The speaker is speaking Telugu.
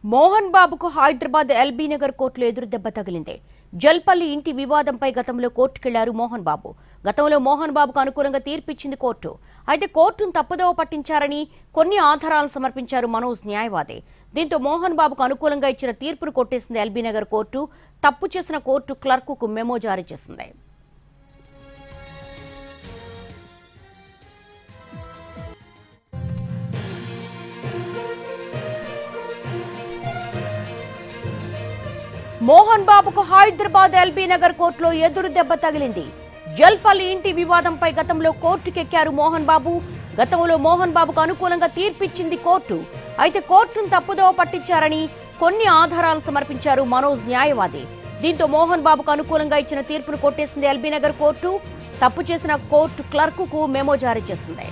మోహన్ బాబుకు హైదరాబాద్ ఎల్బీ నగర్ కోర్టులో ఎదురు దెబ్బ తగిలింది. జల్పల్లి ఇంటి వివాదంపై గతంలో కోర్టుకెళ్లారు మోహన్ బాబు. గతంలో మోహన్ బాబుకు అనుకూలంగా తీర్పిచ్చింది కోర్టు. అయితే కోర్టును తప్పుదోవ పట్టించారని కొన్ని ఆధారాలను సమర్పించారు మనోజ్ న్యాయవాది. దీంతో మోహన్ బాబుకు అనుకూలంగా ఇచ్చిన తీర్పును కొట్టేసింది ఎల్బీ నగర్ కోర్టు. తప్పు చేసిన కోర్టు క్లర్కుకు మెమో జారీ చేసింది. మోహన్ బాబుకు హైదరాబాద్ ఎల్బీ నగర్ కోర్టులో ఎదురు దెబ్బ తగిలింది. జల్పల్లి ఇంటి వివాదంపై గతంలో కోర్టుకెక్కారు మోహన్ బాబు. గతంలో మోహన్ బాబుకు అనుకూలంగా తీర్పిచ్చింది కోర్టు. అయితే కోర్టును తప్పుదోవ పట్టించారని కొన్ని ఆధారాలు సమర్పించారు మనోజ్ న్యాయవాది. దీంతో మోహన్ బాబుకు అనుకూలంగా ఇచ్చిన తీర్పును కొట్టేసింది ఎల్బీ నగర్ కోర్టు. తప్పు చేసిన కోర్టు క్లర్కుకు మెమో జారీ చేసింది.